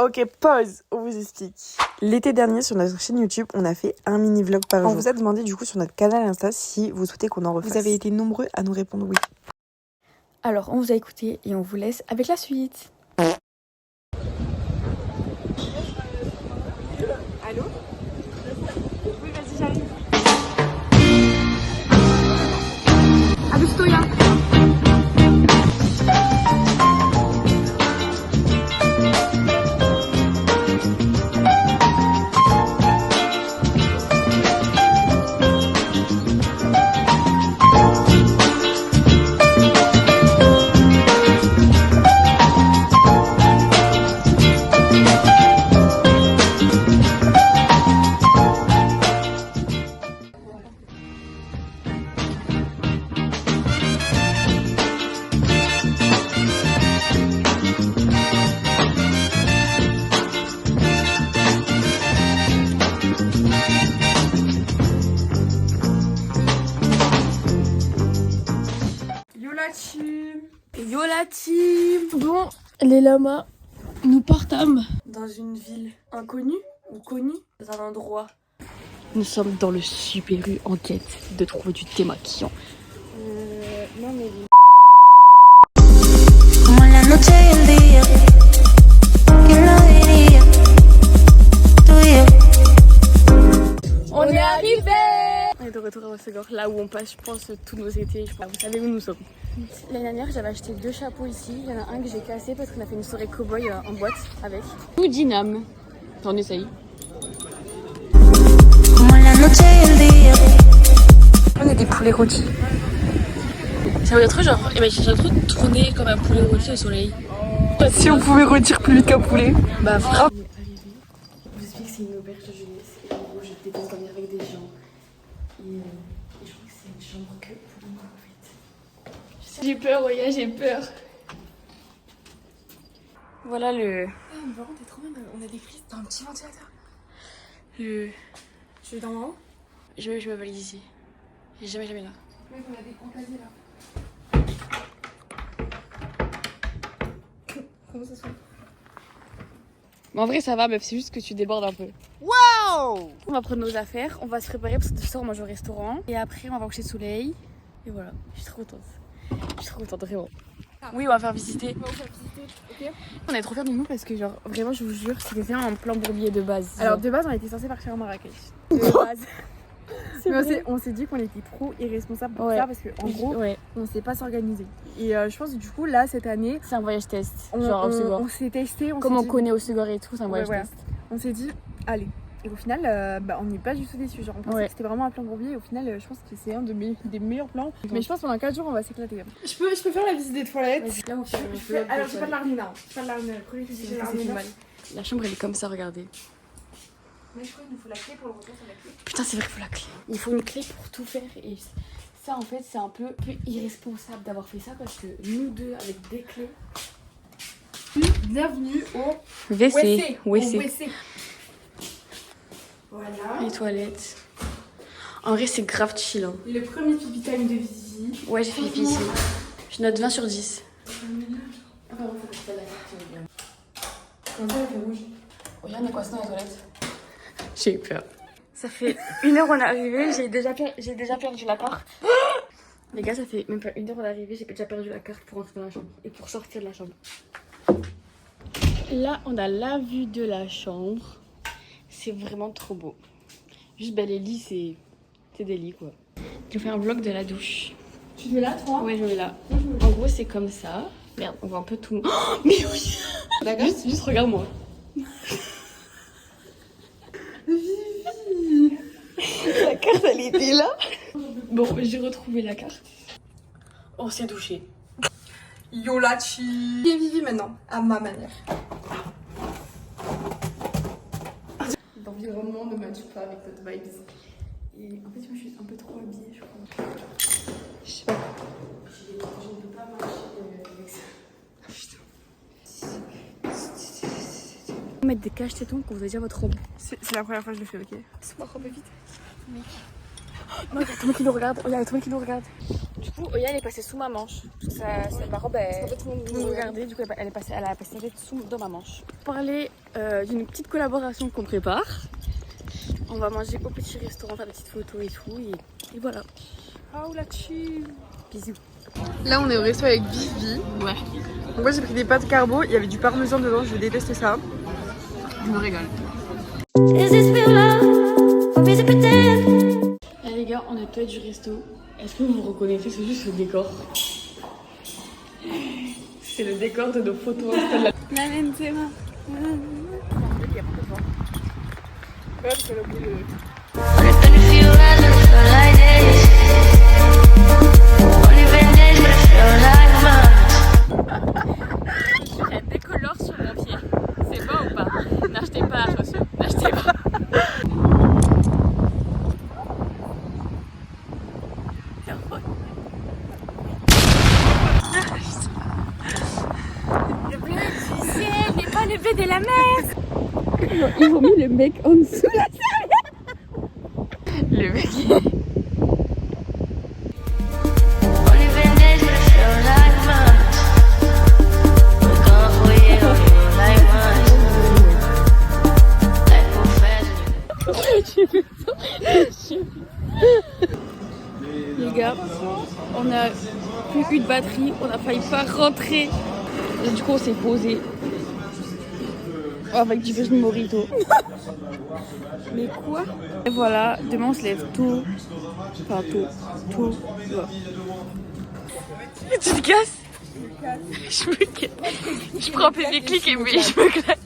Ok, pause, on vous explique. L'été dernier, sur notre chaîne YouTube, on a fait un mini-vlog par jour. On vous a demandé du coup sur notre canal Insta si vous souhaitez qu'on en refasse. Vous avez été nombreux à nous répondre oui. Alors, on vous a écouté et on vous laisse avec la suite. Allô? Oui, vas-y, j'arrive. Abuse-toi. Yo la team. Bon, les lamas, nous partâmes dans une ville inconnue ou connue, dans un endroit. Nous sommes dans le Super U en quête de trouver du thé maquillant. Non mais... Como la noche y el día, ¿quién lo diría? Tú y yo. On est arrivé. On est de retour à Hossegor, là où on passe, je pense, tous nos étés. Vous savez où nous sommes. L'année dernière, j'avais acheté 2 chapeaux ici. Il y en a un que j'ai cassé parce qu'on a fait une soirée cow-boy en boîte avec. Ou Dinam. J'en essaye. Como la noche y el día. On a des poulets rôtis. Ça veut dire trop genre, eh ben j'ai trop tourné comme un poulet rôti au soleil. Si on pouvait rôtir plus vite qu'un poulet. Bah vraiment. On est arrivé. Je vous explique que c'est une auberge de jeunesse. Et en gros, je déteste dormir avec des gens. Et je crois que c'est une chambre que pour moi en fait. J'ai peur, Oya, j'ai peur. Voilà le. Ah, mais par contre, t'es trop bien, on a des prises dans un petit ventilateur. Le. Je vais dans en haut. Je mets ma valise ici. J'ai jamais là. Oui, on a des grands casiers là. Comment ça se fait? Mais en vrai, ça va, meuf, c'est juste que tu débordes un peu. Waouh! On va prendre nos affaires, on va se préparer parce que ce soir on mange au restaurant. Et après, on va au coucher de soleil. Et voilà, je suis trop contente. Je suis trop contente, vraiment. Oui, on va faire visiter. On va vous faire visiter, ok? On est trop fiers de nous parce que, genre, vraiment, je vous jure, c'était fait un plan bourbier de base. Alors, genre. de base, on était censé partir à Marrakech. De base. Mais on s'est dit qu'on était trop irresponsables pour ça parce qu'en gros, on sait pas s'organiser. Et je pense que du coup, là, cette année, c'est un voyage test. on s'est testé. Comme on connaît Hossegor et tout, c'est un voyage test. On s'est dit, allez. Et au final, on n'est pas du tout déçus. Genre, on pensait que c'était vraiment un plan bourbier. Et au final, je pense que c'est un des meilleurs plans. Mais je pense que pendant 4 jours, on va s'éclater. Je peux faire la visite des toilettes. Là où Alors, j'ai pas de l'armina. J'ai pas de l'armina. Premier que j'ai l'armina. La chambre, elle est comme ça, regardez. Mais je crois qu'il nous faut la clé pour le retour, c'est la clé. Putain, c'est vrai qu'il faut la clé. Il faut une clé pour tout faire. Et ça, en fait, c'est un peu irresponsable d'avoir fait ça parce que nous deux, avec des clés. Bienvenue au WC. WC. Voilà. Les toilettes. En vrai, c'est grave chill. Hein. Le premier pipi time de Vizi. Ouais, j'ai fait pipi ici. Je note 20 sur 10. Ah, pardon, faut que je fasse la carte. Comment ça, elle fait rouge? Regarde, on est quoi dans les toilettes? J'ai eu peur. Ça fait 1 heure on est arrivé, j'ai déjà perdu la carte. Les gars, ça fait même pas 1 heure on est arrivé, j'ai déjà perdu la carte pour entrer dans la chambre et pour sortir de la chambre. Là, on a la vue de la chambre. C'est vraiment trop beau. Juste, les lits, c'est des lits quoi. Je vais faire un vlog de la douche. Tu te mets là, toi? Ouais, je me mets là. En gros, c'est comme ça. Merde, on voit un peu tout. Oh, mais oui! D'accord. Juste regarde-moi. La carte, elle était là. Bon, j'ai retrouvé la carte. On s'est douché. Yolachi. Et Vivi maintenant, à ma manière. L'environnement ne matche pas avec notre vibes. Et en fait, moi je suis un peu trop habillée, je crois. Je sais pas. Je ne peux pas marcher avec ça. Mettre des caches tétons quand vous avez déjà votre robe. C'est la première fois que je le fais, ok? C'est ma robe vite. Mec. Non, il y a tout le monde qui nous regarde. Oh, il y a tout le monde qui nous regarde. Du coup, Oya elle est passée sous ma manche. Ma robe, tout le monde nous regardait. Du coup, elle a passé sa tête dans ma manche. Pour parler d'une petite collaboration qu'on prépare. On va manger au petit restaurant, faire des petites photos et tout. Et voilà. Oh là-dessus. Bisous. Là, on est au resto avec Vivi. Ouais. Donc moi, j'ai pris des pâtes carbo. Il y avait du parmesan dedans. Je détestais ça. Je me régale. Is this real love or is it pretend? Eh les gars, on est peut-être du resto. Est-ce que vous vous reconnaissez? C'est juste le décor. C'est le décor de nos photos Insta. La Benzema. Ouais, c'est le bout de... Only been a few hours and it felt like days. Only been days but it felt like months. Elle décolore sur mon pied. C'est bon ou pas? N'achetez pas la chaussure. N'achetez pas. Le bleu du ciel n'est pas le bleu de la mer. Ils ont mis le mec en dessous de la salle. Le mec. Only been days but it felt like months. We're gone for a year, it feel like months. Like professors. Les gars, on a plus eu de batterie, on a failli pas rentrer. Et du coup, on s'est posé avec du Virgin Morito. Mais quoi? Et voilà, demain on se lève tôt. Enfin, tôt. Tu te casses? Je me casse. Je prends un peu des clics et je me claque.